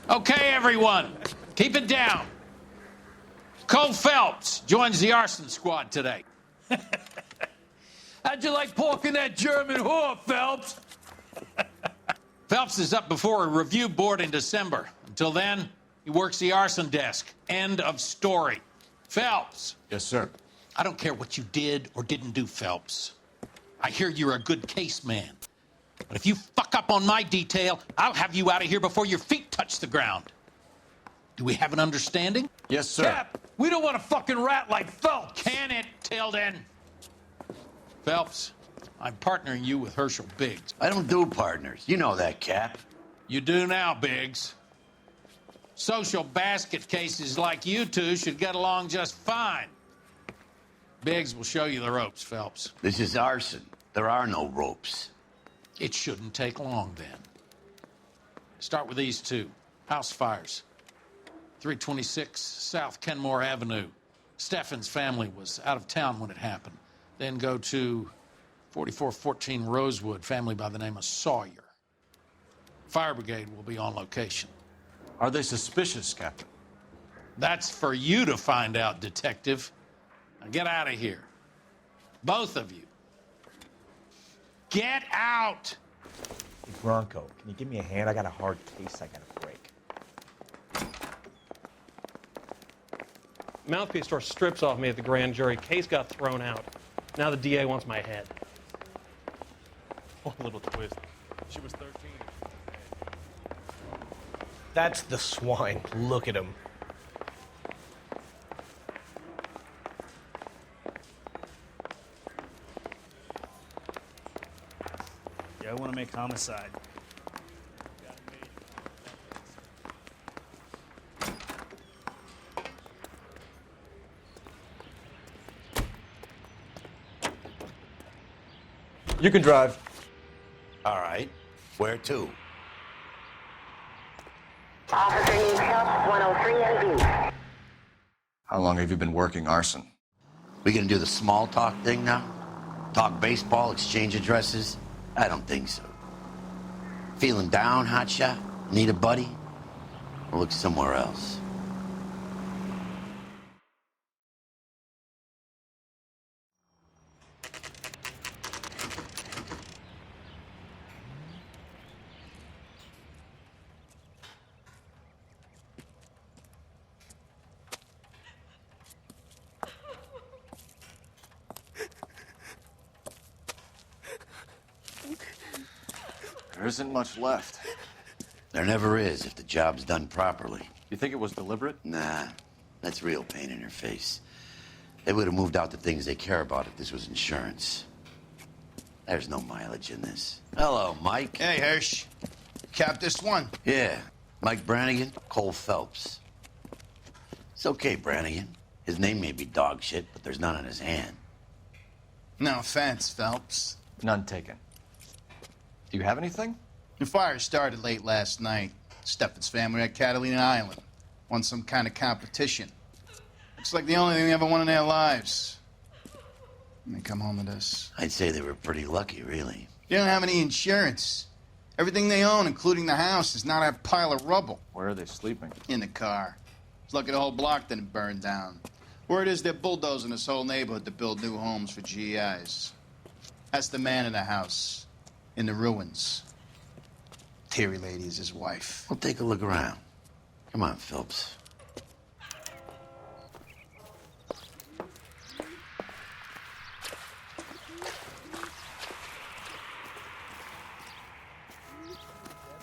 Okay, everyone, keep it down. Cole Phelps joins the arson squad today. How'd you like porking that German whore, Phelps? Phelps is up before a review board in December. Until then, he works the arson desk. End of story. Phelps. Yes, sir. I don't care what you did or didn't do, Phelps. I hear you're a good case man. But if you fuck up on my detail, I'll have you out of here before your feet touch the ground. Do we have an understanding? Yes, sir. Cap, we don't want a fucking rat like Phelps. Can it, Tilden? Phelps, I'm partnering you with Herschel Biggs. I don't do partners. You know that, Cap. You do now, Biggs. Social basket cases like you two should get along just fine. Biggs will show you the ropes, Phelps. This is arson. There are no ropes. It shouldn't take long, then. Start with these two. House fires. 326 South Kenmore Avenue. Steffen's family was out of town when it happened. Then go to 4414 Rosewood, family by the name of Sawyer. Fire brigade will be on location. Are they suspicious, Captain? That's for you to find out, Detective. Now get out of here. Both of you. Get out! Hey, Bronco, can you give me a hand? I got a hard case I gotta break. Mouthpiece tore strips off me at the grand jury. Case got thrown out. Now the DA wants my head. One little twist. She was 13. That's the swine. Look at him. Yeah, I want to make homicide. You can drive. All right. Where to? Officer needs help, 103 and B. How long have you been working arson? We gonna do the small talk thing now? Talk baseball, exchange addresses? I don't think so. Feeling down, hotshot? Need a buddy? Or look somewhere else. There isn't much left. There never is if the job's done properly. You think it was deliberate? Nah, that's real pain in her face. They would have moved out the things they care about if this was insurance. There's no mileage in this. Hello, Mike. Hey, Hirsch. Cap this one. Yeah, Mike Brannigan, Cole Phelps. It's okay, Brannigan. His name may be dog shit, but there's none on his hand. No offense, Phelps. None taken. Do you have anything? The fire started late last night. Steffen's family at Catalina Island. Won some kind of competition. Looks like the only thing they ever won in their lives. And they come home to this. I'd say they were pretty lucky, really. They don't have any insurance. Everything they own, including the house, is not a pile of rubble. Where are they sleeping? In the car. It's lucky the whole block didn't burn down. Word is they're bulldozing this whole neighborhood to build new homes for GIs. That's the man in the house. In the ruins. Terry Lady is his wife. We'll take a look around. Come on, Phelps.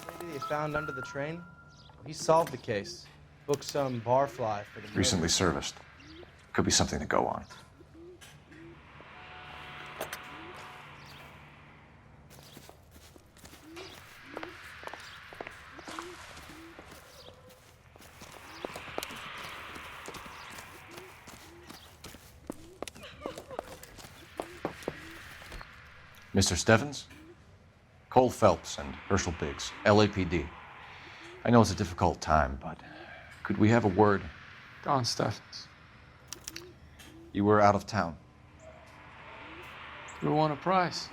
That lady they found under the train? He solved the case. Booked some barfly for the murder. Recently serviced. Could be something to go on. Mr. Steffens? Cole Phelps and Herschel Biggs, LAPD. I know it's a difficult time, but could we have a word? Don Steffens. You were out of town. We won a prize.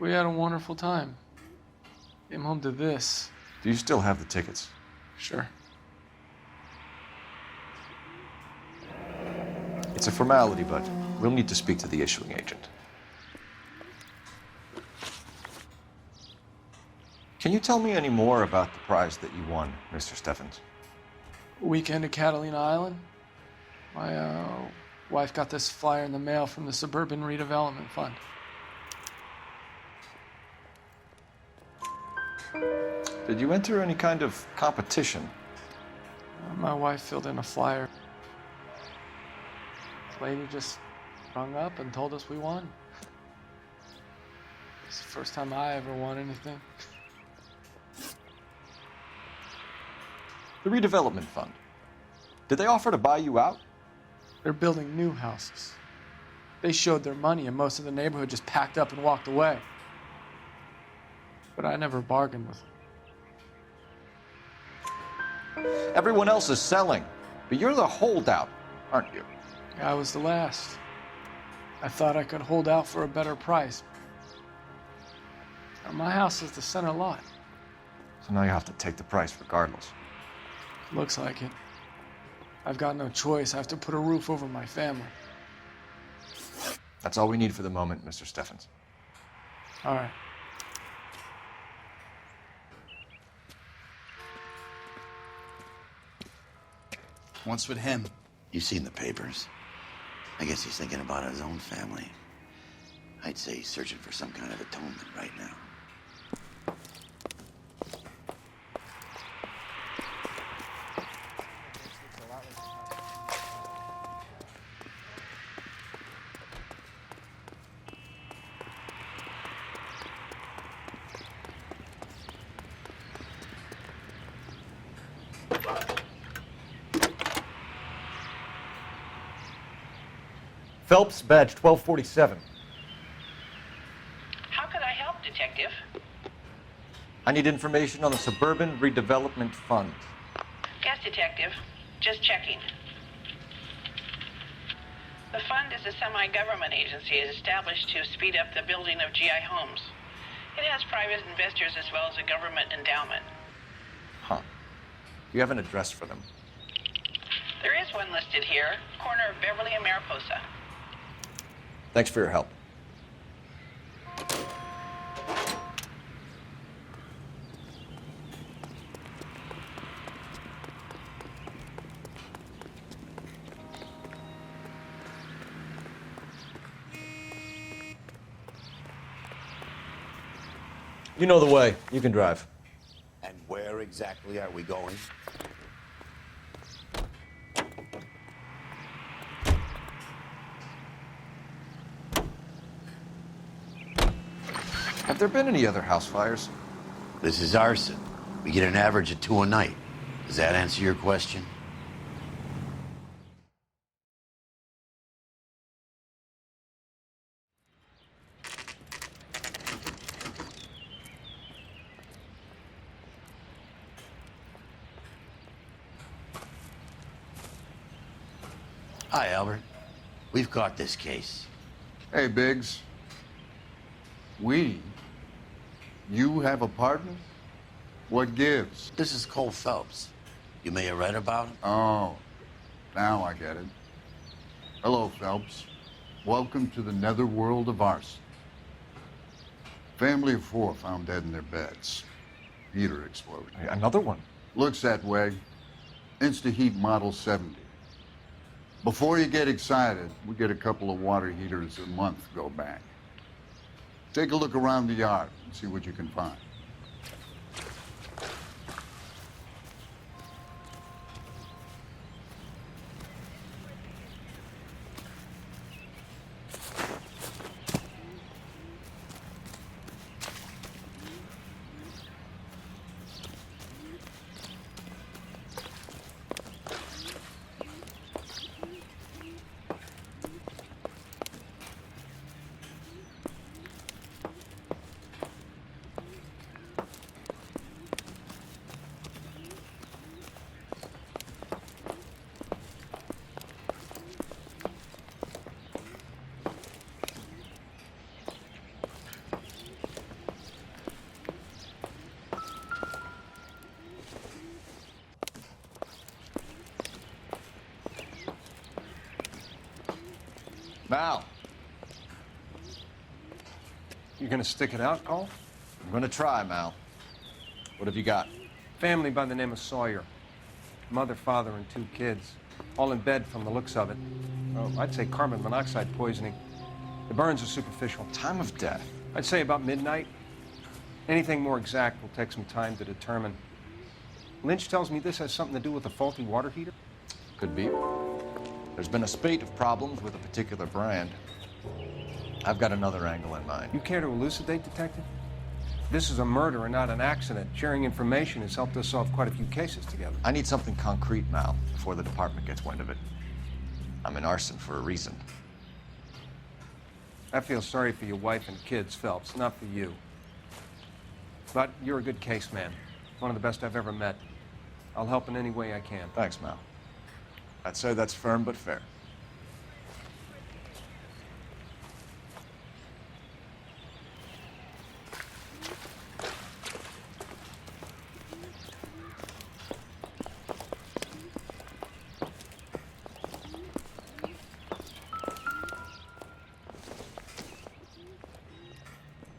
We had a wonderful time. Came home to this. Do you still have the tickets? Sure. It's a formality, but we'll need to speak to the issuing agent. Can you tell me any more about the prize that you won, Mr. Steffens? Weekend at Catalina Island. My wife got this flyer in the mail from the Suburban Redevelopment Fund. Did you enter any kind of competition? My wife filled in a flyer. This lady just rung up and told us we won. It's the first time I ever won anything. The redevelopment fund. Did they offer to buy you out? They're building new houses. They showed their money and most of the neighborhood just packed up and walked away. But I never bargained with them. Everyone else is selling, but you're the holdout, aren't you? I was the last. I thought I could hold out for a better price. My house is the center lot. So now you have to take the price regardless. Looks like it. I've got no choice. I have to put a roof over my family. That's all we need for the moment, Mr. Steffens. All right. What's with him? You've seen the papers. I guess he's thinking about his own family. I'd say he's searching for some kind of atonement right now. Phelps, badge 1247. How could I help, Detective? I need information on the Suburban Redevelopment Fund. Yes, Detective. Just checking. The fund is a semi-government agency established to speed up the building of GI homes. It has private investors as well as a government endowment. Huh. You have an address for them? There is one listed here, corner of Beverly and Mariposa. Thanks for your help. You know the way. You can drive. And where exactly are we going? Have there been any other house fires? This is arson. We get an average of 2 a night. Does that answer your question? Hi, Albert. We've caught this case. Hey, Biggs. You have a partner? What gives? This is Cole Phelps. You may have read about him. Oh, now I get it. Hello, Phelps. Welcome to the netherworld of arson. Family of 4 found dead in their beds. Heater exploded. Another one? Looks that way. Insta-Heat Model 70. Before you get excited, we get a couple of water heaters a month go back. Take a look around the yard and see what you can find. Mal, You gonna stick it out, Cole? I'm gonna try, Mal. What have you got? Family by the name of Sawyer. Mother, father, and 2 kids. All in bed from the looks of it. Oh, I'd say carbon monoxide poisoning. The burns are superficial. Time of death? I'd say about midnight. Anything more exact will take some time to determine. Lynch tells me this has something to do with a faulty water heater. Could be. There's been a spate of problems with a particular brand. I've got another angle in mind. You care to elucidate, Detective? This is a murder and not an accident. Sharing information has helped us solve quite a few cases together. I need something concrete, Mal, before the department gets wind of it. I'm in arson for a reason. I feel sorry for your wife and kids, Phelps, not for you. But you're a good case man. One of the best I've ever met. I'll help in any way I can. Thanks, Mal. I'd say that's firm but fair.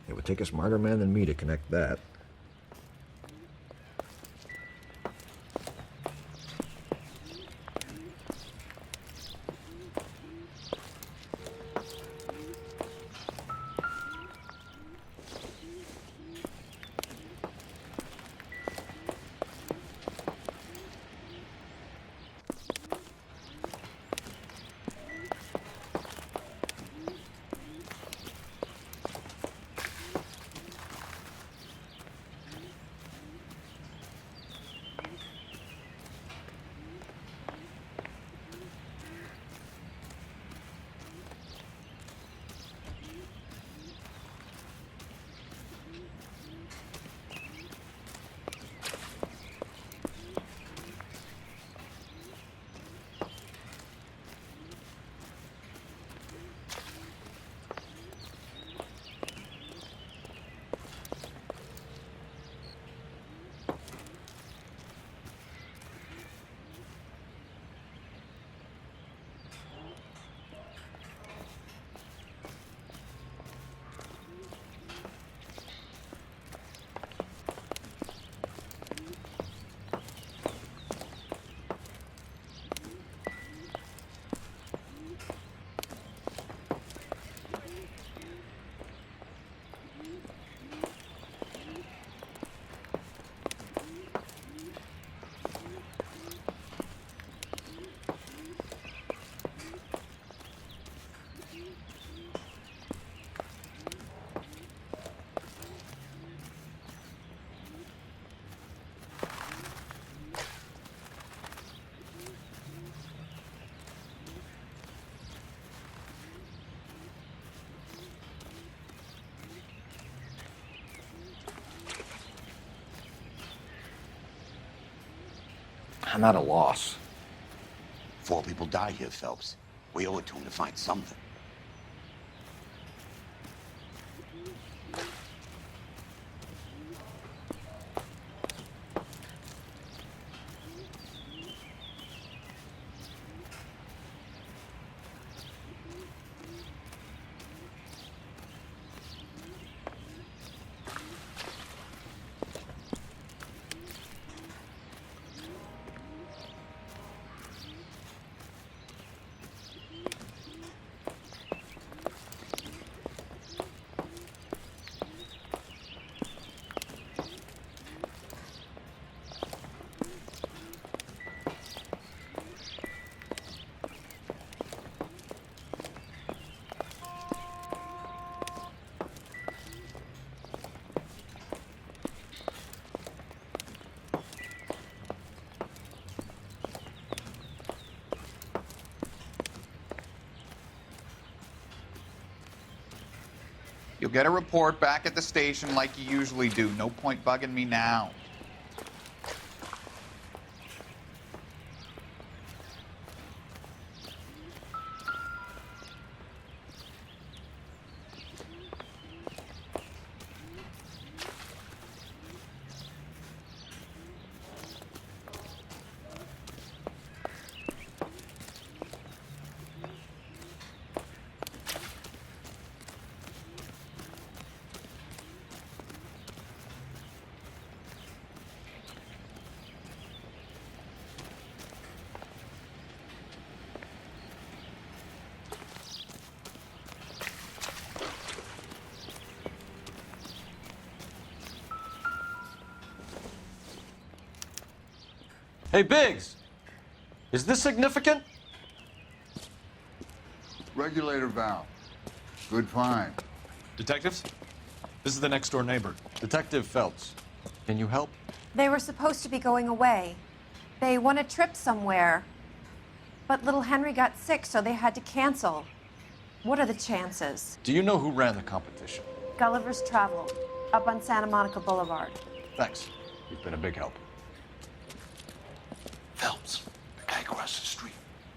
It would take a smarter man than me to connect that. I'm at a loss. 4 people died here, Phelps. We owe it to him to find something. You'll get a report back at the station like you usually do. No point bugging me now. Hey, Biggs! Is this significant? Regulator valve. Good find. Detectives? This is the next door neighbor. Detective Phelps, can you help? They were supposed to be going away. They won a trip somewhere. But little Henry got sick, so they had to cancel. What are the chances? Do you know who ran the competition? Gulliver's Travel, up on Santa Monica Boulevard. Thanks. You've been a big help. Phelps, the guy across the street.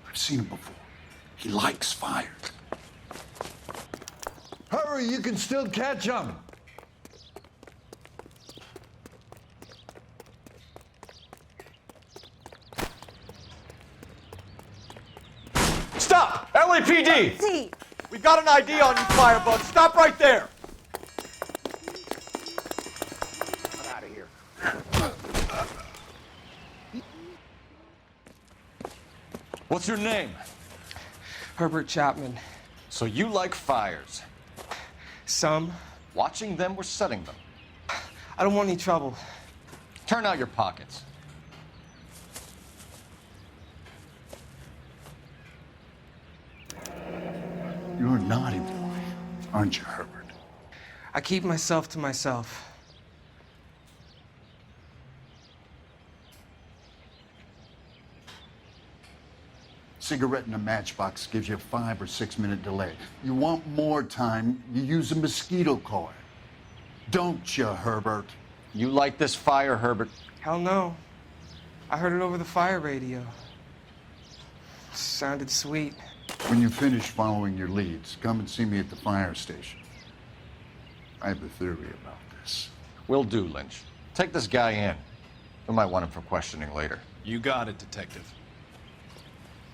I've seen him before. He likes fire. Hurry, you can still catch him. Stop! LAPD! See. We've got an ID on you, Firebug. Stop right there! Get out of here. What's your name? Herbert Chapman. So you like fires? Some. Watching them or setting them? I don't want any trouble. Turn out your pockets. You're a naughty boy, aren't you, Herbert? I keep myself to myself. Cigarette in a matchbox gives you a 5 or 6 minute delay. You want more time, you use a mosquito coil. Don't you, Herbert? You like this fire, Herbert? Hell no. I heard it over the fire radio. Sounded sweet. When you finish following your leads, come and see me at the fire station. I have a theory about this. Will do, Lynch. Take this guy in. We might want him for questioning later. You got it, Detective.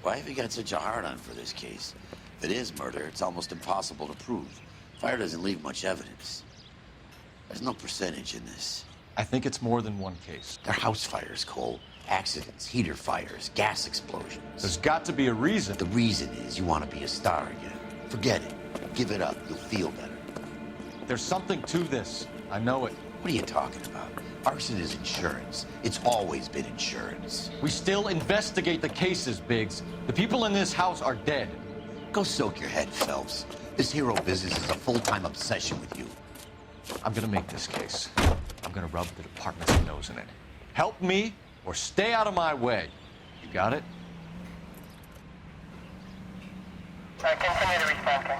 Why have you got such a hard-on for this case? If it is murder, it's almost impossible to prove. Fire doesn't leave much evidence. There's no percentage in this. I think it's more than one case. They're house fires, Cole. Accidents, heater fires, gas explosions. There's got to be a reason. The reason is you want to be a star again. Forget it. Give it up. You'll feel better. There's something to this. I know it. What are you talking about? Arson is insurance. It's always been insurance. We still investigate the cases, Biggs. The people in this house are dead. Go soak your head, Phelps. This hero business is a full-time obsession with you. I'm gonna make this case. I'm gonna rub the department's nose in it. Help me or stay out of my way. You got it? Continue to respond, King.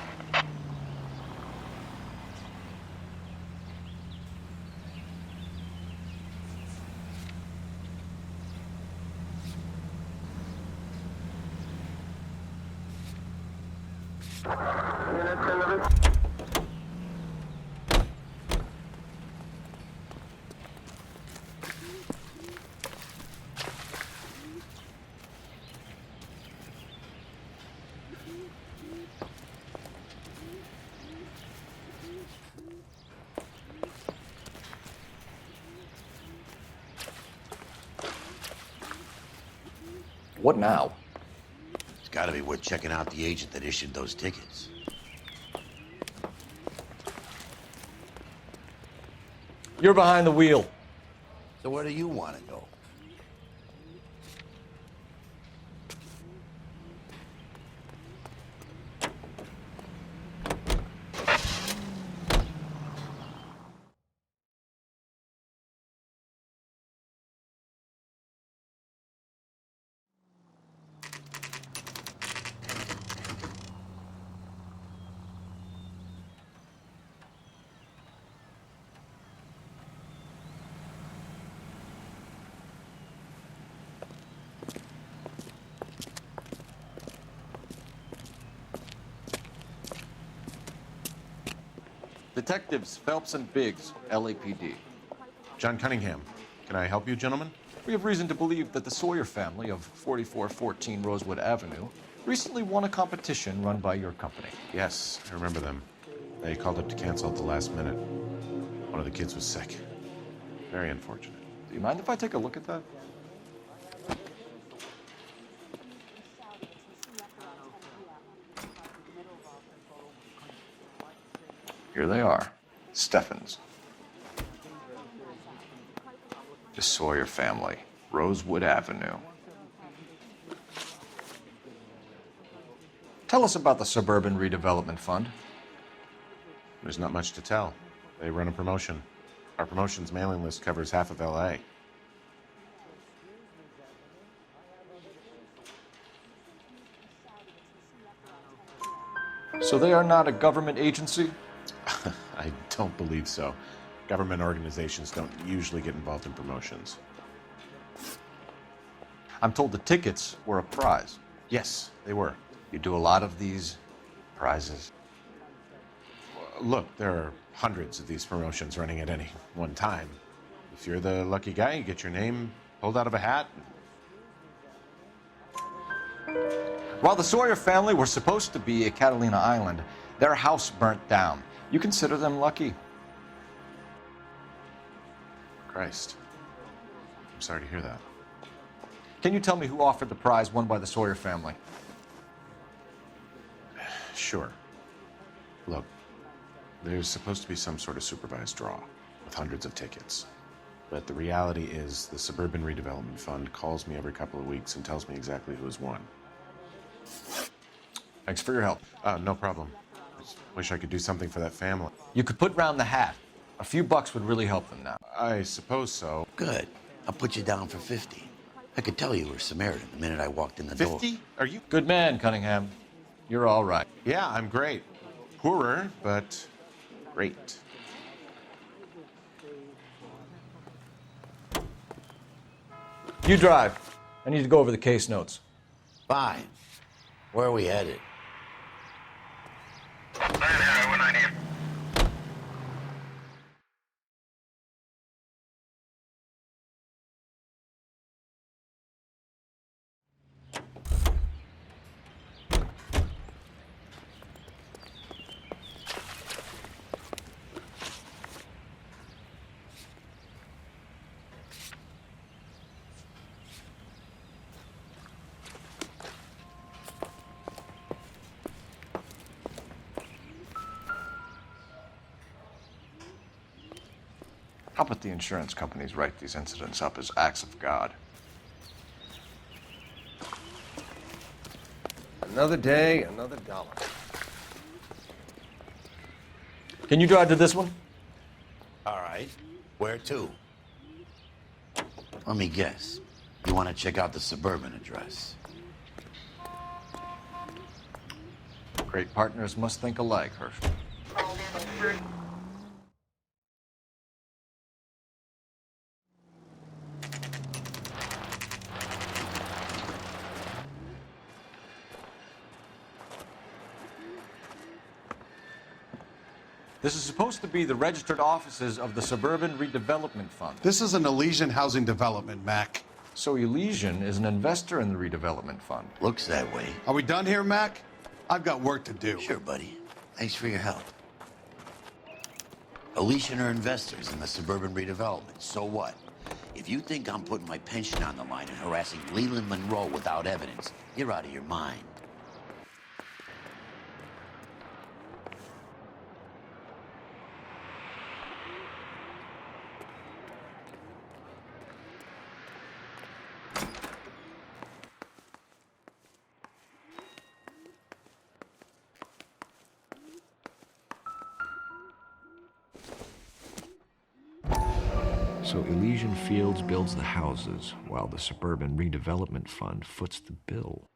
What now? It's got to be worth checking out the agent that issued those tickets. You're behind the wheel. So where do you want to go? Detectives Phelps and Biggs, LAPD. John Cunningham. Can I help you, gentlemen? We have reason to believe that the Sawyer family of 4414 Rosewood Avenue recently won a competition run by your company. Yes, I remember them. They called up to cancel at the last minute. One of the kids was sick. Very unfortunate. Do you mind if I take a look at that? Here they are. Steffens. The Sawyer family. Rosewood Avenue. Tell us about the Suburban Redevelopment Fund. There's not much to tell. They run a promotion. Our promotion's mailing list covers half of LA. So they are not a government agency? I don't believe so. Government organizations don't usually get involved in promotions. I'm told the tickets were a prize. Yes, they were. You do a lot of these prizes. Look, there are hundreds of these promotions running at any one time. If you're the lucky guy, you get your name pulled out of a hat. While the Sawyer family were supposed to be at Catalina Island, their house burnt down. You consider them lucky? Christ. I'm sorry to hear that. Can you tell me who offered the prize won by the Sawyer family? Sure. Look, there's supposed to be some sort of supervised draw with hundreds of tickets. But the reality is the Suburban Redevelopment Fund calls me every couple of weeks and tells me exactly who has won. Thanks for your help. No problem. I just wish I could do something for that family. You could put round the hat. A few bucks would really help them now. I suppose so. Good. I'll put you down for 50. I could tell you were Samaritan the minute I walked in the door. 50? Are you? Good man, Cunningham. You're all right. Yeah, I'm great. Poorer, but great. You drive. I need to go over the case notes. Fine. Where are we headed? How about the insurance companies write these incidents up as acts of God? Another day, another dollar. Can you drive to this one? All right. Where to? Let me guess. You want to check out the Suburban address? Great partners must think alike, Herschel. This is supposed to be the registered offices of the Suburban Redevelopment Fund. This is an Elysian housing development, Mac. So Elysian is an investor in the redevelopment fund. Looks that way. Are we done here, Mac? I've got work to do. Sure, buddy. Thanks for your help. Elysian are investors in the Suburban Redevelopment. So what? If you think I'm putting my pension on the line and harassing Leland Monroe without evidence, you're out of your mind. So Elysian Fields builds the houses, while the Suburban Redevelopment Fund foots the bill.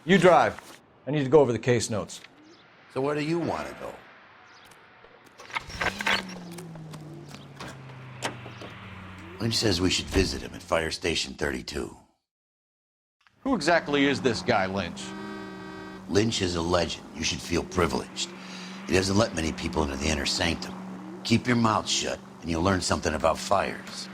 You drive. I need to go over the case notes. So where do you want to go? Lynch says we should visit him at Fire Station 32. Who exactly is this guy, Lynch? Lynch is a legend. You should feel privileged. He doesn't let many people into the inner sanctum. Keep your mouth shut, and you'll learn something about fires.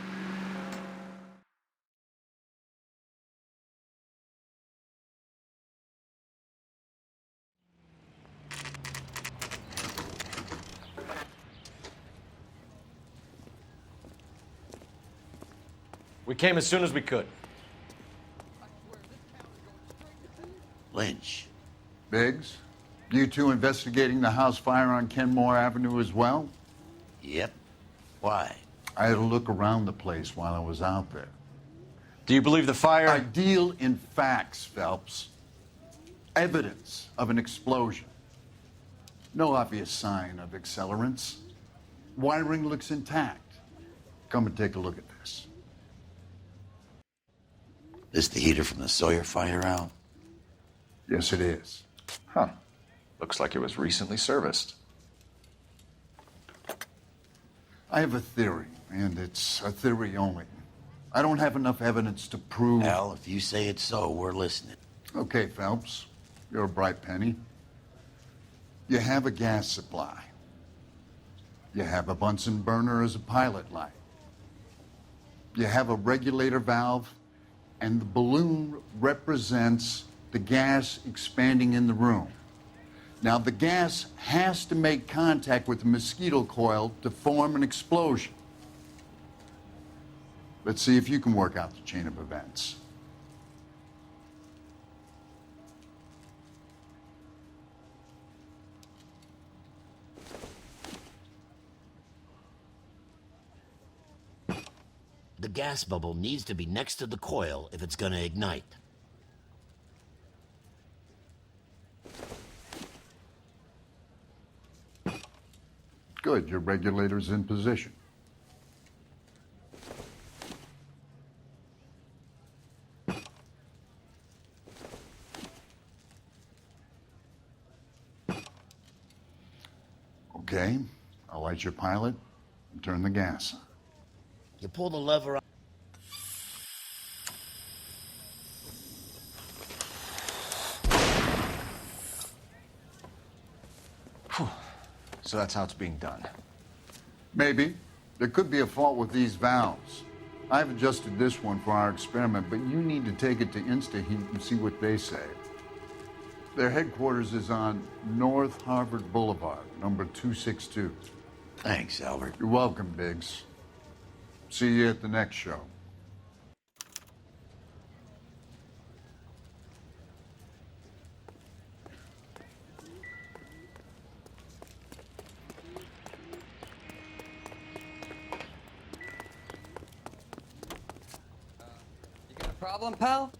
We came as soon as we could. Lynch, Biggs, you two investigating the house fire on Kenmore Avenue as well? Yep. Why? I had a look around the place while I was out there. Do you believe the fire? I deal in facts, Phelps. Evidence of an explosion. No obvious sign of accelerants. Wiring looks intact. Come and take a look at this. This the heater from the Sawyer fire, Al? Yes, it is. Huh. Looks like it was recently serviced. I have a theory, and it's a theory only. I don't have enough evidence to prove... Al, if you say it's so, we're listening. Okay, Phelps. You're a bright penny. You have a gas supply. You have a Bunsen burner as a pilot light. You have a regulator valve, and the balloon represents the gas expanding in the room. Now, the gas has to make contact with the mosquito coil to form an explosion. Let's see if you can work out the chain of events. The gas bubble needs to be next to the coil if it's gonna ignite. Good, your regulator's in position. Okay, I'll light your pilot and turn the gas on. You pull the lever up. So that's how it's being done. Maybe. There could be a fault with these valves. I've adjusted this one for our experiment, but you need to take it to InstaHeat and see what they say. Their headquarters is on North Harvard Boulevard, number 262. Thanks, Albert. You're welcome, Biggs. See you at the next show. You got a problem, pal?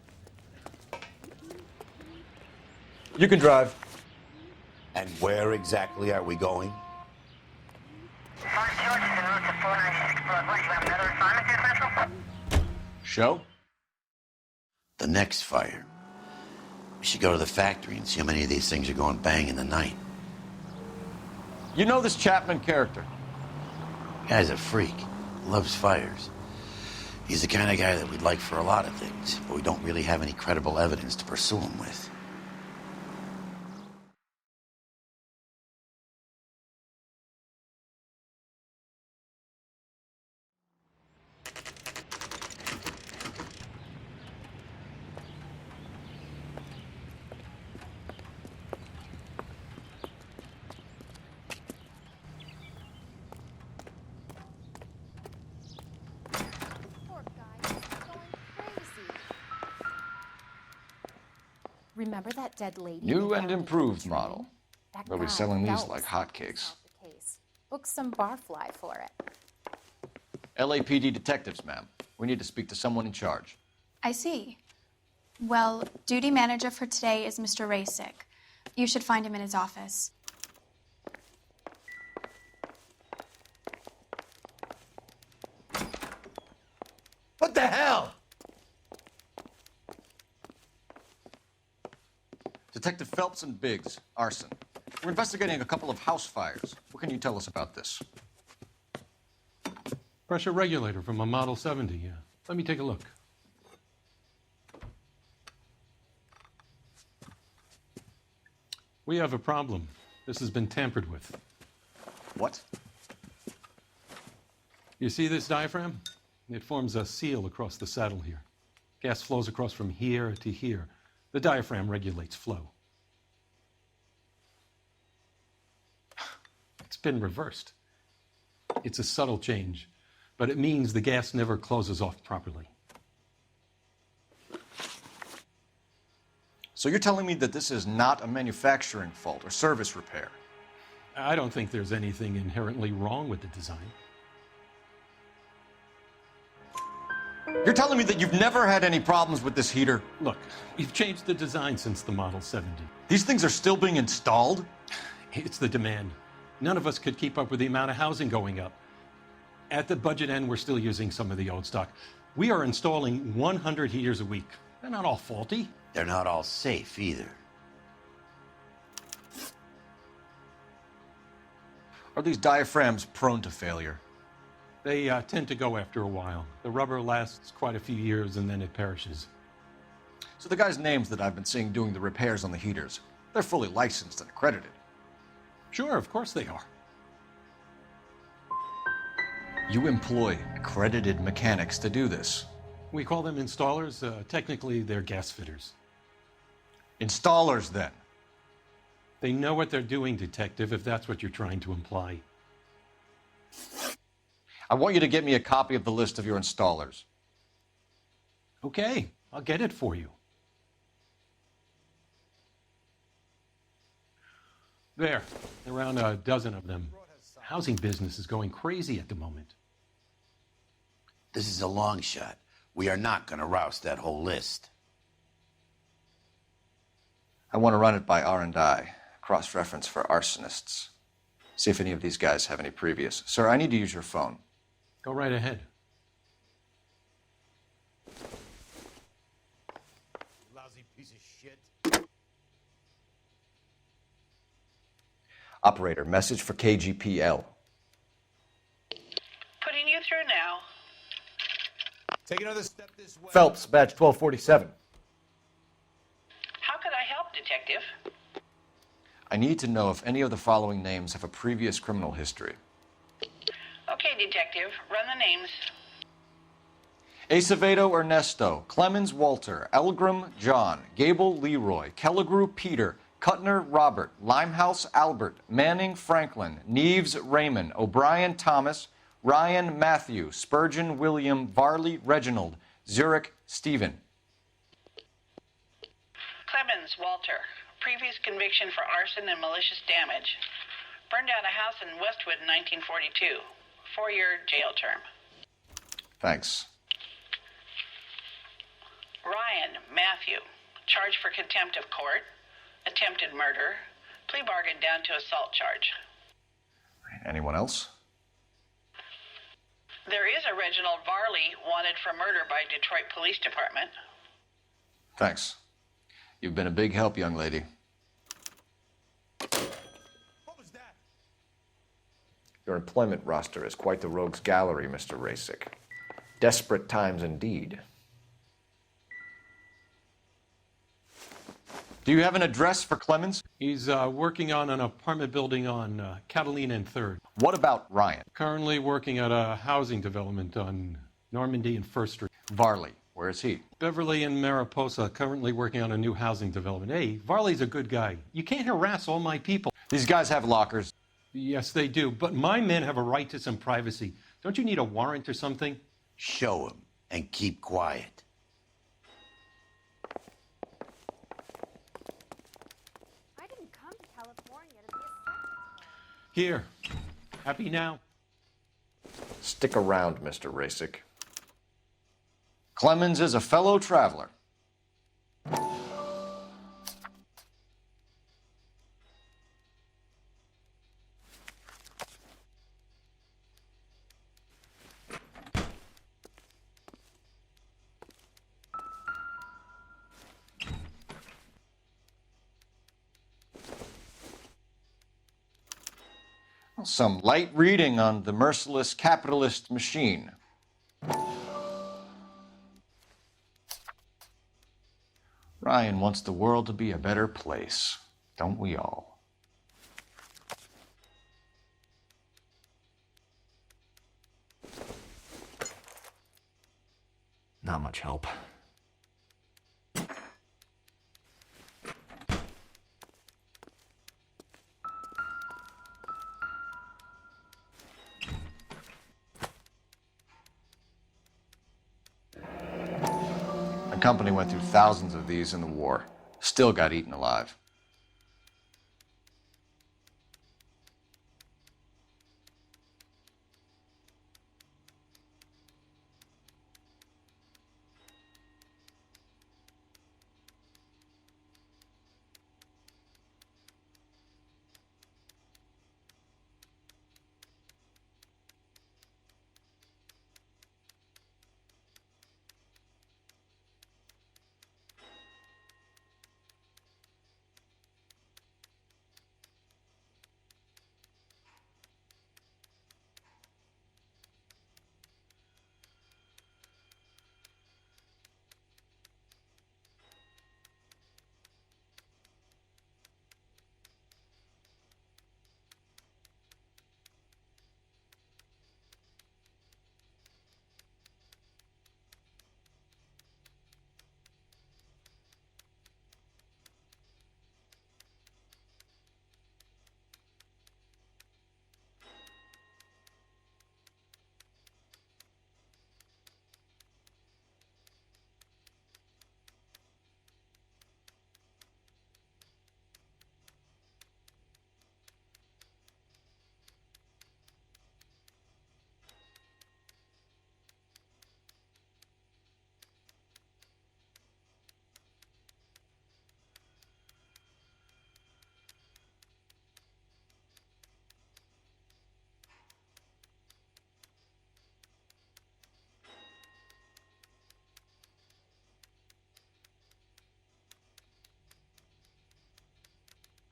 You can drive. And where exactly are we going? Show? The next fire. We should go to the factory and see how many of these things are going bang in the night. You know this Chapman character? Guy's a freak. Loves fires. He's the kind of guy that we'd like for a lot of things, but we don't really have any credible evidence to pursue him with. Remember that dead lady? New and improved model. That They'll be guy, selling these Phelps, like hotcakes. solved the case. Book some barfly for it. LAPD detectives, ma'am. We need to speak to someone in charge. I see. Well, duty manager for today is Mr. Rasick. You should find him in his office. What the hell? Detective Phelps and Biggs, arson. We're investigating a couple of house fires. What can you tell us about this? Pressure regulator from a Model 70, yeah. Let me take a look. We have a problem. This has been tampered with. What? You see this diaphragm? It forms a seal across the saddle here. Gas flows across from here to here. The diaphragm regulates flow. It's been reversed. It's a subtle change, but it means the gas never closes off properly. So you're telling me that this is not a manufacturing fault or service repair? I don't think there's anything inherently wrong with the design. You're telling me that you've never had any problems with this heater? Look, we've changed the design since the Model 70. These things are still being installed? It's the demand. None of us could keep up with the amount of housing going up. At the budget end, we're still using some of the old stock. We are installing 100 heaters a week. They're not all faulty. They're not all safe either. Are these diaphragms prone to failure? They tend to go after a while. The rubber lasts quite a few years and then it perishes. So the guys' names that I've been seeing doing the repairs on the heaters, they're fully licensed and accredited. Sure, of course they are. You employ accredited mechanics to do this. We call them installers. Technically, they're gas fitters. Installers, then? They know what they're doing, Detective, if that's what you're trying to imply. I want you to get me a copy of the list of your installers. Okay, I'll get it for you. There, around a dozen of them. Housing business is going crazy at the moment. This is a long shot. We are not going to rouse that whole list. I want to run it by R&I, cross-reference for arsonists. See if any of these guys have any previous. Sir, I need to use your phone. Go right ahead. Lousy piece of shit. Operator, message for KGPL. Putting you through now. Take another step this way. Phelps, batch 1247. How could I help, Detective? I need to know if any of the following names have a previous criminal history. Okay, Detective, run the names. Acevedo Ernesto, Clemens Walter, Elgram John, Gable Leroy, Kelligrew Peter, Kuttner Robert, Limehouse Albert, Manning Franklin, Neves Raymond, O'Brien Thomas, Ryan Matthew, Spurgeon William, Varley Reginald, Zurich Stephen. Clemens Walter, previous conviction for arson and malicious damage. Burned down a house in Westwood in 1942. 4-year jail term. Thanks. Ryan Matthew, charged for contempt of court, attempted murder, plea bargain down to assault charge. Anyone else? There is a Reginald Varley wanted for murder by Detroit Police Department. Thanks. You've been a big help, young lady. What was that? Your employment roster is quite the rogues gallery, Mr. Rasick. Desperate times indeed. Do you have an address for Clemens? He's working on an apartment building on Catalina and 3rd. What about Ryan? Currently working at a housing development on Normandy and 1st Street. Varley, where is he? Beverly and Mariposa, currently working on a new housing development. Hey, Varley's a good guy. You can't harass all my people. These guys have lockers. Yes, they do, but my men have a right to some privacy. Don't you need a warrant or something? Show him and keep quiet. I didn't come to California to be a Here. Happy now? Stick around, Mr. Rasick. Clemens is a fellow traveler. Some light reading on the merciless capitalist machine. Ryan wants the world to be a better place, don't we all? Not much help. My company went through thousands of these in the war. Still got eaten alive.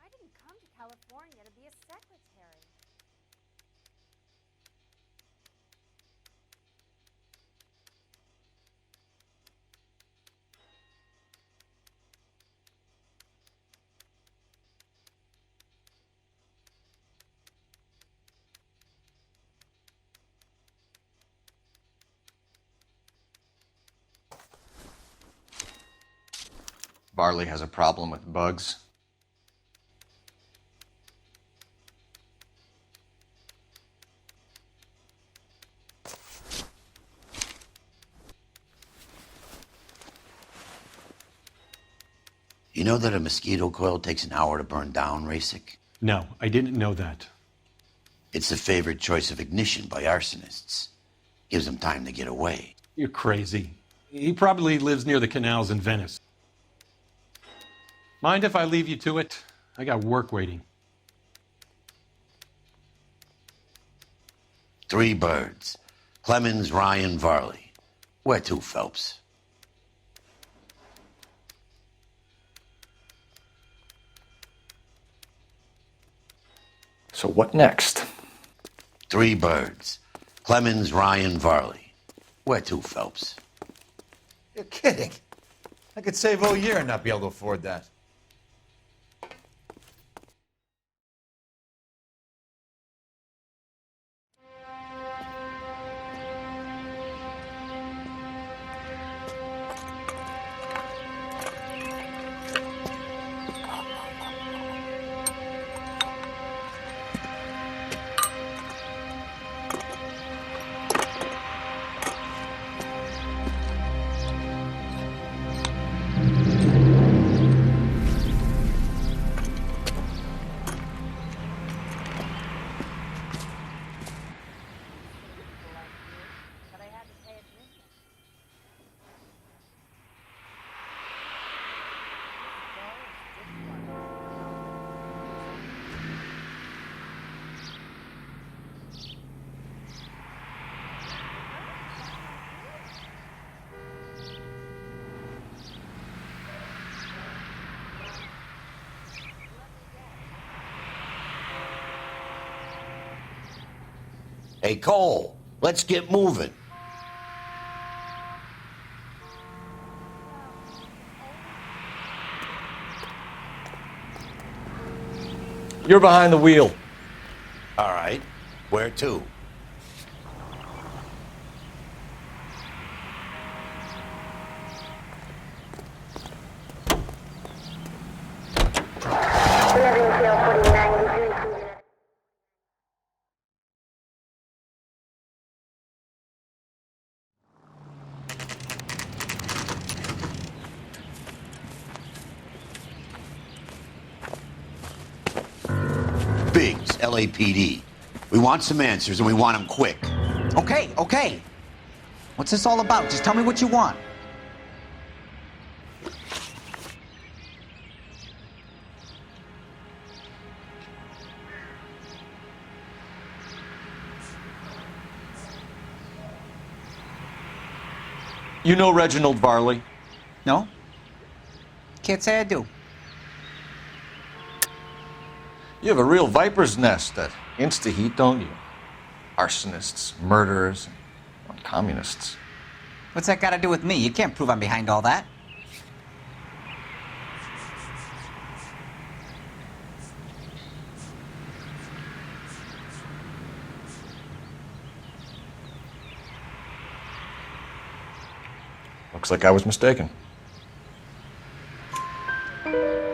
I didn't come to California to be a secretary. Barley has a problem with bugs. You know that a mosquito coil takes an hour to burn down, Rasic? No, I didn't know that. It's a favorite choice of ignition by arsonists. Gives them time to get away. You're crazy. He probably lives near the canals in Venice. Mind if I leave you to it? I got work waiting. 3 birds. Clemens, Ryan, Varley. Where to, Phelps? So what next? 3 birds. Clemens, Ryan, Varley. Where to, Phelps? You're kidding. I could save all year and not be able to afford that. Hey, Cole, let's get moving. You're behind the wheel. All right. Where to? Biggs, LAPD. We want some answers, and we want them quick. Okay, okay. What's this all about? Just tell me what you want. You know Reginald Varley? No? Can't say I do. You have a real viper's nest at Insta-Heat, don't you? Arsonists, murderers, and communists. What's that got to do with me? You can't prove I'm behind all that. Looks like I was mistaken.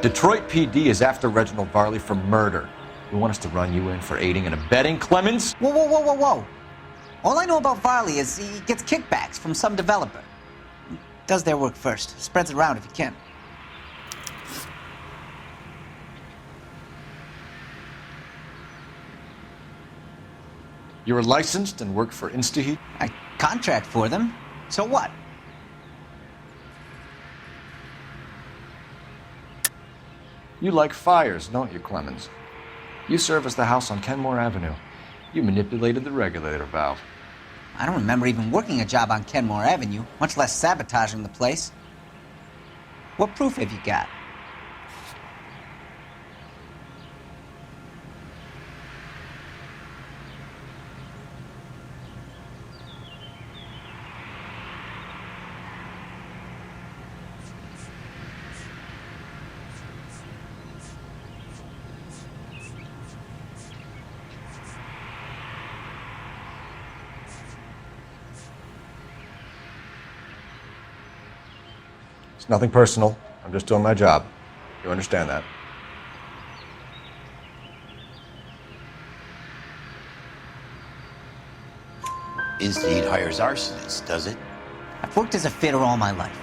Detroit PD is after Reginald Varley for murder. You want us to run you in for aiding and abetting Clemens? Whoa, whoa, whoa, whoa, whoa. All I know about Varley is he gets kickbacks from some developer. He does their work first. Spreads it around if he can. You were licensed and worked for Insta-Heat? I contract for them. So what? You like fires, don't you, Clemens? You serviced the house on Kenmore Avenue. You manipulated the regulator valve. I don't remember even working a job on Kenmore Avenue, much less sabotaging the place. What proof have you got? It's nothing personal. I'm just doing my job. You understand that? Insta-Heat hires arsonists, does it? I've worked as a fitter all my life.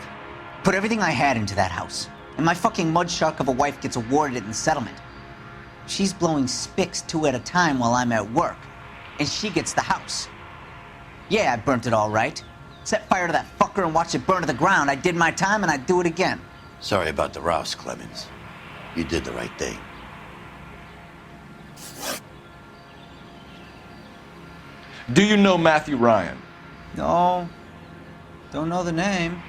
Put everything I had into that house. And my fucking mudshark of a wife gets awarded it in settlement. She's blowing spics 2 at a time while I'm at work. And she gets the house. Yeah, I burnt it all right. Set fire to that fucker and watched it burn to the ground. I did my time and I'd do it again. Sorry about the rouse, Clemens. You did the right thing. Do you know Matthew Ryan? No. Don't know the name.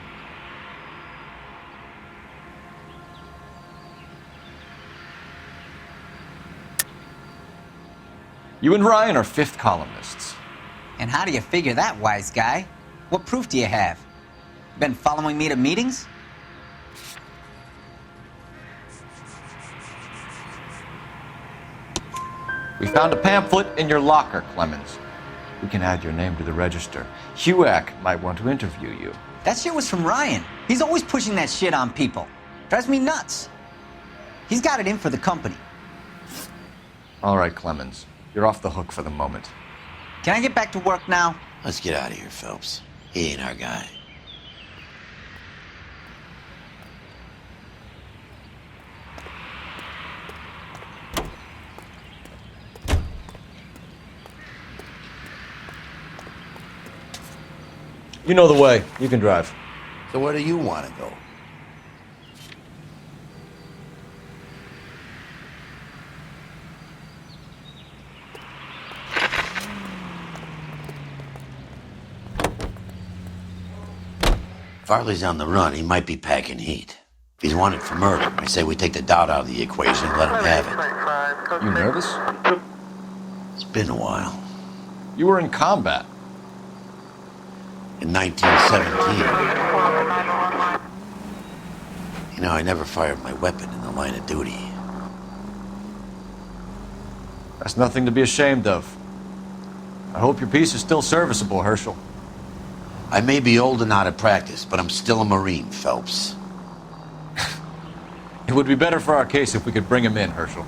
You and Ryan are fifth columnists. And how do you figure that, wise guy? What proof do you have? Been following me to meetings? We found a pamphlet in your locker, Clemens. We can add your name to the register. HUAC might want to interview you. That shit was from Ryan. He's always pushing that shit on people. Drives me nuts. He's got it in for the company. All right, Clemens. You're off the hook for the moment. Can I get back to work now? Let's get out of here, Phelps. He ain't our guy. You know the way. You can drive. So where do you want to go? Farley's on the run. He might be packing heat. If he's wanted for murder, I say we take the doubt out of the equation and let him have it. You nervous? It's been a while. You were in combat. In 1917. You know, I never fired my weapon in the line of duty. That's nothing to be ashamed of. I hope your piece is still serviceable, Herschel. I may be old and out of practice, but I'm still a Marine, Phelps. It would be better for our case if we could bring him in, Herschel.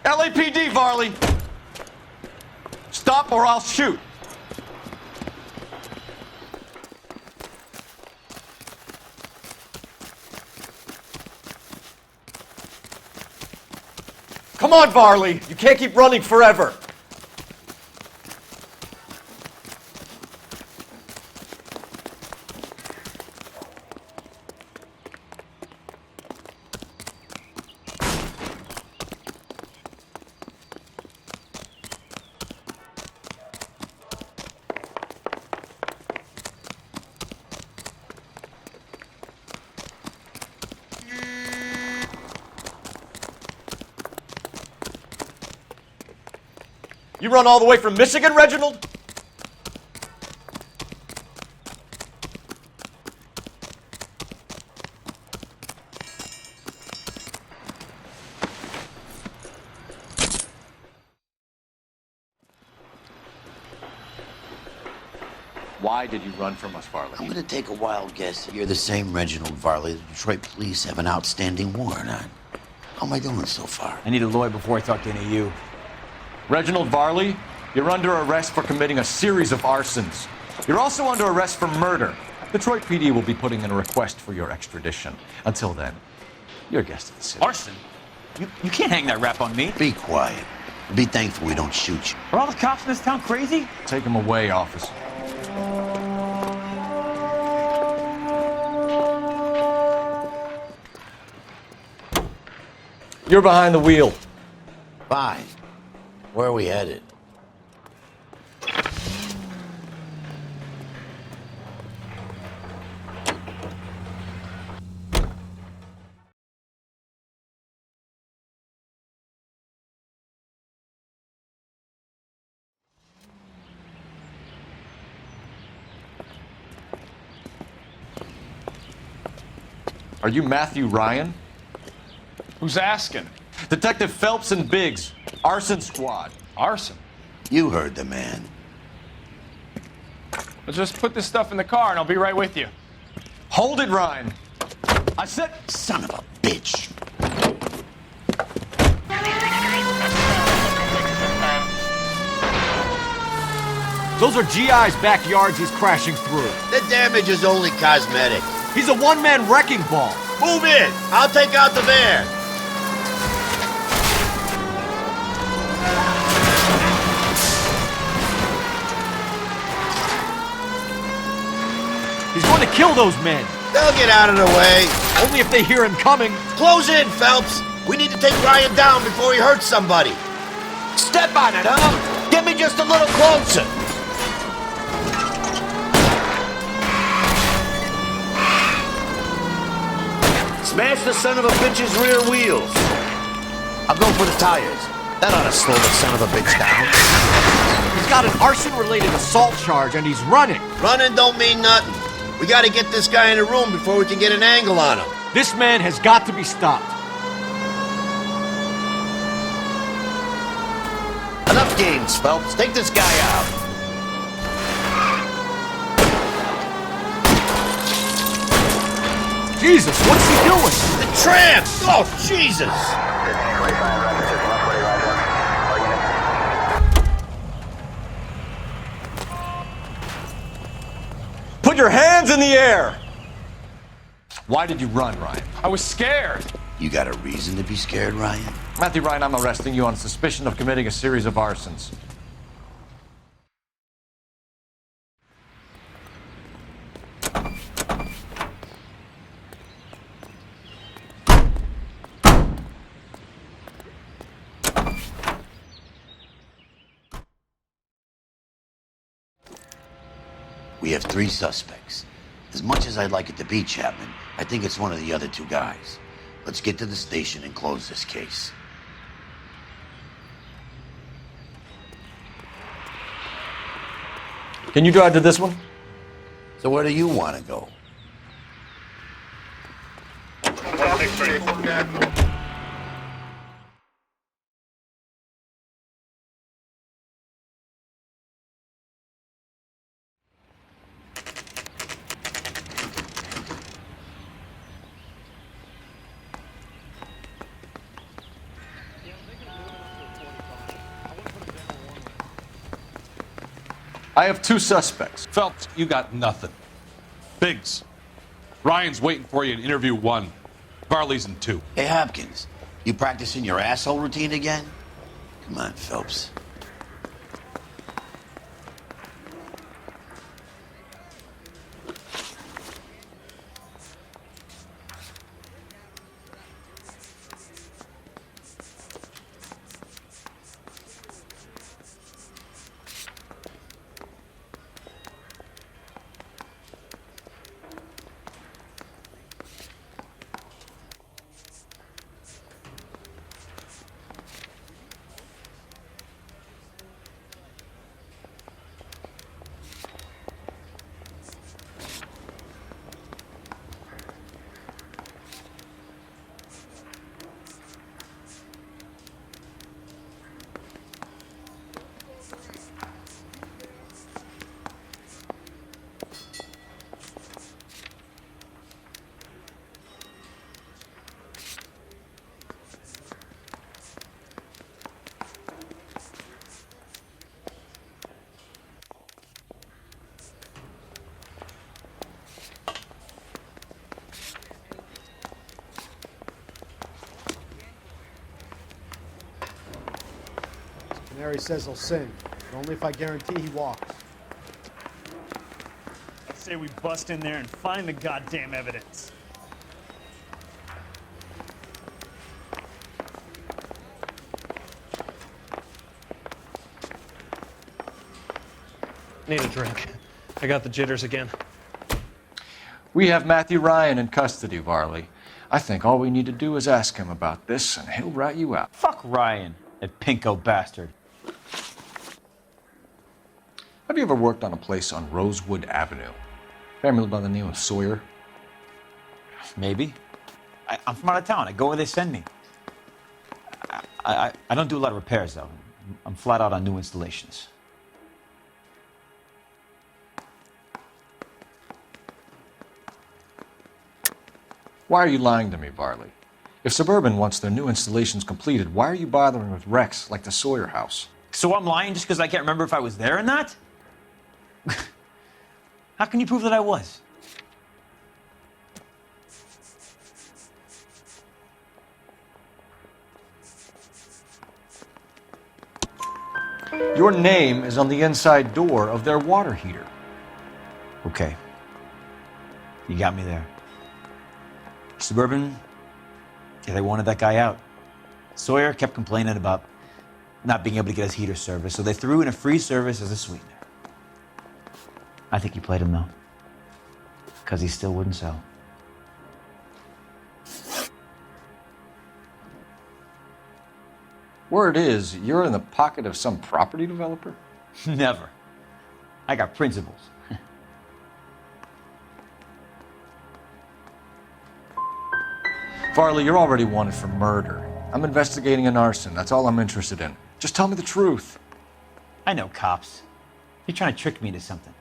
LAPD, Varley! Stop or I'll shoot! Come on, Varley. You can't keep running forever. You run all the way from Michigan, Reginald? Why did you run from us, Varley? I'm gonna take a wild guess that you're the same Reginald Varley the Detroit police have an outstanding warrant on. How am I doing so far? I need a lawyer before I talk to any of you. Reginald Varley, you're under arrest for committing a series of arsons. You're also under arrest for murder. Detroit PD will be putting in a request for your extradition. Until then, you're a guest of the city. Arson? You can't hang that rap on me. Be quiet. Be thankful we don't shoot you. Are all the cops in this town crazy? Take him away, officer. You're behind the wheel. Fine. Where are we headed? Are you Matthew Ryan? Who's asking? Detective Phelps and Biggs, arson squad. Arson? You heard the man. Let's just put this stuff in the car and I'll be right with you. Hold it, Ryan. I said... Son of a bitch. Those are GI's backyards he's crashing through. The damage is only cosmetic. He's a one-man wrecking ball. Move in. I'll take out the van. He's going to kill those men. They'll get out of the way. Only if they hear him coming. Close in, Phelps. We need to take Ryan down before he hurts somebody. Step on it, huh? Get me just a little closer. Smash the son of a bitch's rear wheels. I'll go for the tires. That ought to slow the son of a bitch down. He's got an arson-related assault charge, and he's running. Running don't mean nothing. We gotta get this guy in a room before we can get an angle on him. This man has got to be stopped. Enough games, Phelps. Take this guy out. Jesus, what's he doing? The tramp! Oh, Jesus! Put your hands in the air! Why did you run, Ryan? I was scared. You got a reason to be scared, Ryan? Matthew Ryan, I'm arresting you on suspicion of committing a series of arsons. We have 3 suspects. As much as I'd like it to be Chapman, I think it's one of the other 2 guys. Let's get to the station and close this case. Can you drive to this one? So where do you want to go? I have 2 suspects. Phelps, you got nothing. Biggs, Ryan's waiting for you in interview 1. Varley's in 2. Hey, Hopkins, You practicing your asshole routine again? Come on, Phelps. Canary says he'll sing, but only if I guarantee he walks. I say we bust in there and find the goddamn evidence. Need a drink. I got the jitters again. We have Matthew Ryan in custody, Varley. I think all we need to do is ask him about this, and he'll rat you out. Fuck Ryan, that pinko bastard. Have you ever worked on a place on Rosewood Avenue? Family by the name of Sawyer? Maybe. I'm from out of town. I go where they send me. I don't do a lot of repairs, though. I'm flat out on new installations. Why are you lying to me, Varley? If Suburban wants their new installations completed, why are you bothering with wrecks like the Sawyer house? So I'm lying just because I can't remember if I was there or not? How can you prove that I was? Your name is on the inside door of their water heater. Okay. You got me there. Suburban, yeah, they wanted that guy out. Sawyer kept complaining about not being able to get his heater service, so they threw in a free service as a sweetener. I think he played him, though, because he still wouldn't sell. Word is, you're in the pocket of some property developer? Never. I got principles. Farley, you're already wanted for murder. I'm investigating an arson. That's all I'm interested in. Just tell me the truth. I know cops. You're trying to trick me into something.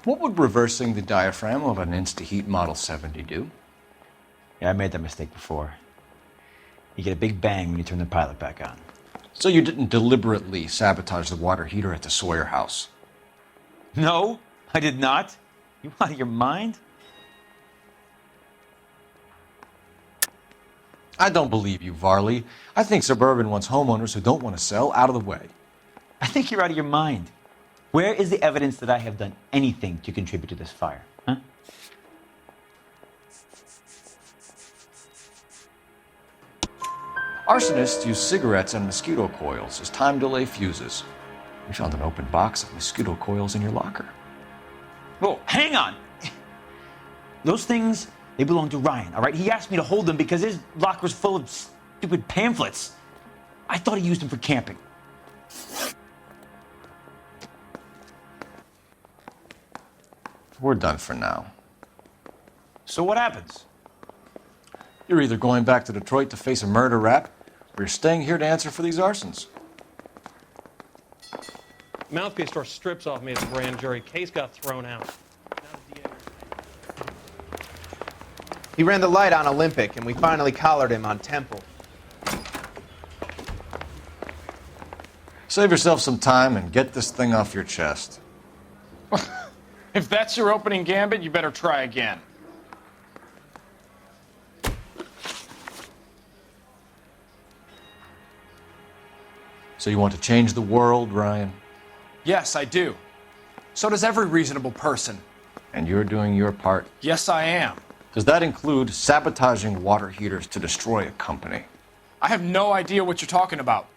What would reversing the diaphragm of an Insta-Heat Model 70 do? Yeah, I made that mistake before. You get a big bang when you turn the pilot back on. So you didn't deliberately sabotage the water heater at the Sawyer house? No, I did not. You out of your mind? I don't believe you, Varley. I think Suburban wants homeowners who don't want to sell out of the way. I think you're out of your mind. Where is the evidence that I have done anything to contribute to this fire? Huh? Arsonists use cigarettes and mosquito coils as time delay fuses. We found an open box of mosquito coils in your locker. Whoa, hang on! Those things, they belong to Ryan, all right? He asked me to hold them because his locker's full of stupid pamphlets. I thought he used them for camping. We're done for now. So what happens? You're either going back to Detroit to face a murder rap, or you're staying here to answer for these arsons. Mouthpiece tore strips off me at the grand jury. Case got thrown out. He ran the light on Olympic, and we finally collared him on Temple. Save yourself some time and get this thing off your chest. If that's your opening gambit, you better try again. So you want to change the world, Ryan? Yes, I do. So does every reasonable person. And you're doing your part? Yes, I am. Does that include sabotaging water heaters to destroy a company? I have no idea what you're talking about.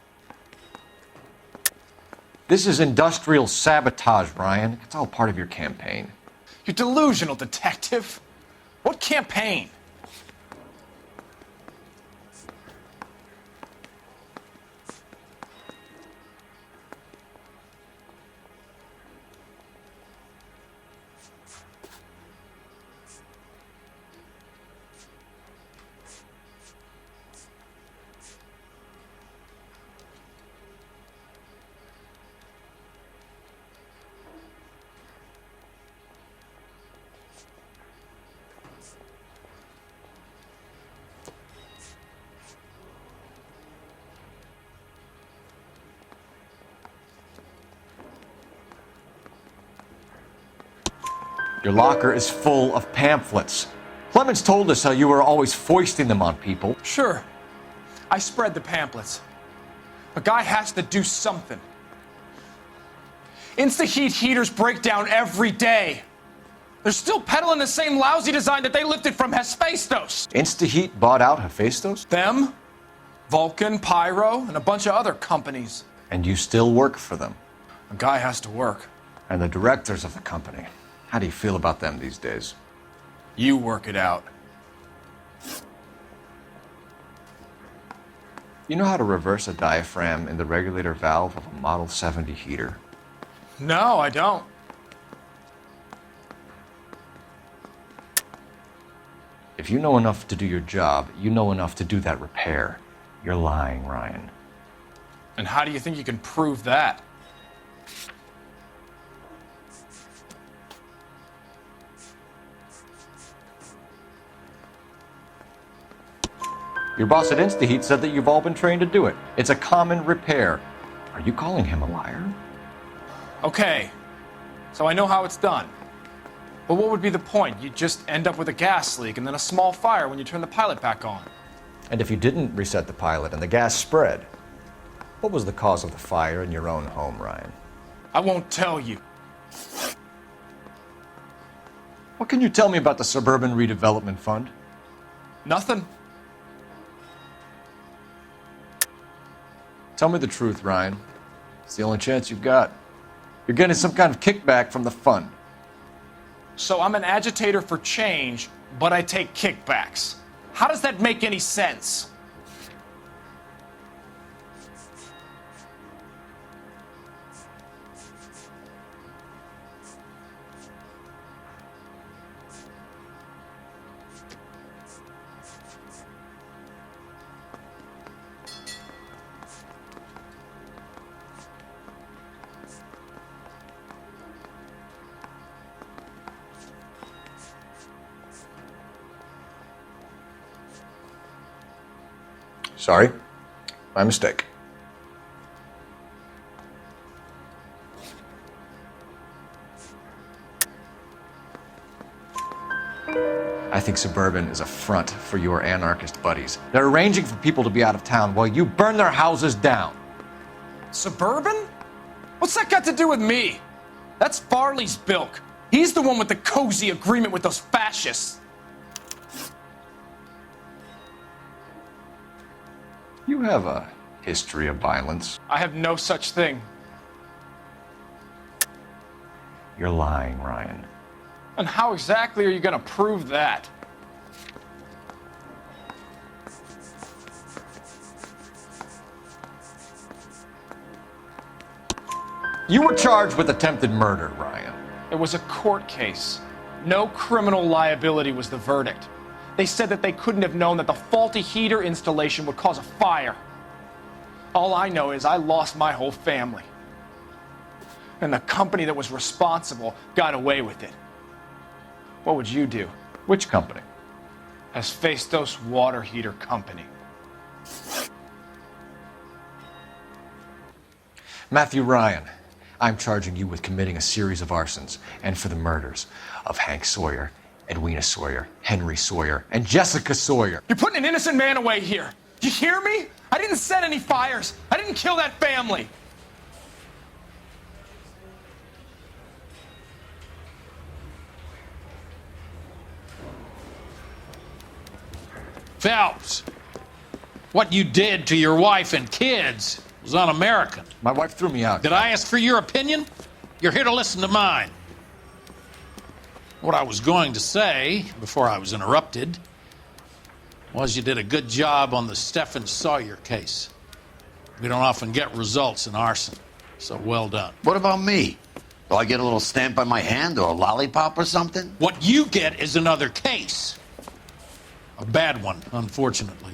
This is industrial sabotage, Ryan. It's all part of your campaign. You're delusional, detective. What campaign? Your locker is full of pamphlets. Clemens told us how you were always foisting them on people. Sure. I spread the pamphlets. A guy has to do something. Insta-heat heaters break down every day. They're still peddling the same lousy design that they lifted from Hephaestus. Insta-heat bought out Hephaestus? Them, Vulcan, Pyro, and a bunch of other companies. And you still work for them? A guy has to work. And the directors of the company. How do you feel about them these days? You work it out. You know how to reverse a diaphragm in the regulator valve of a Model 70 heater? No, I don't. If you know enough to do your job, you know enough to do that repair. You're lying, Ryan. And how do you think you can prove that? Your boss at InstaHeat said that you've all been trained to do it. It's a common repair. Are you calling him a liar? Okay, so I know how it's done. But what would be the point? You just end up with a gas leak and then a small fire when you turn the pilot back on. And if you didn't reset the pilot and the gas spread, what was the cause of the fire in your own home, Ryan? I won't tell you. What can you tell me about the Suburban Redevelopment Fund? Nothing. Tell me the truth, Ryan. It's the only chance you've got. You're getting some kind of kickback from the fund. So I'm an agitator for change, but I take kickbacks. How does that make any sense? Sorry, my mistake. I think Suburban is a front for your anarchist buddies. They're arranging for people to be out of town while you burn their houses down. Suburban? What's that got to do with me? That's Farley's bilk. He's the one with the cozy agreement with those fascists. You have a history of violence. I have no such thing. You're lying, Ryan. And how exactly are you going to prove that? You were charged with attempted murder, Ryan. It was a court case. No criminal liability was the verdict. They said that they couldn't have known that the faulty heater installation would cause a fire. All I know is I lost my whole family. And the company that was responsible got away with it. What would you do? Which company? Hephaestus Water Heater Company. Matthew Ryan, I'm charging you with committing a series of arsons and for the murders of Hank Sawyer, Edwina Sawyer, Henry Sawyer, and Jessica Sawyer. You're putting an innocent man away here. You hear me? I didn't set any fires. I didn't kill that family. Phelps, what you did to your wife and kids was un-American. My wife threw me out. Did I ask for your opinion? You're here to listen to mine. What I was going to say, before I was interrupted, was you did a good job on the Stephen Sawyer case. We don't often get results in arson, so well done. What about me? Do I get a little stamp on my hand or a lollipop or something? What you get is another case. A bad one, unfortunately.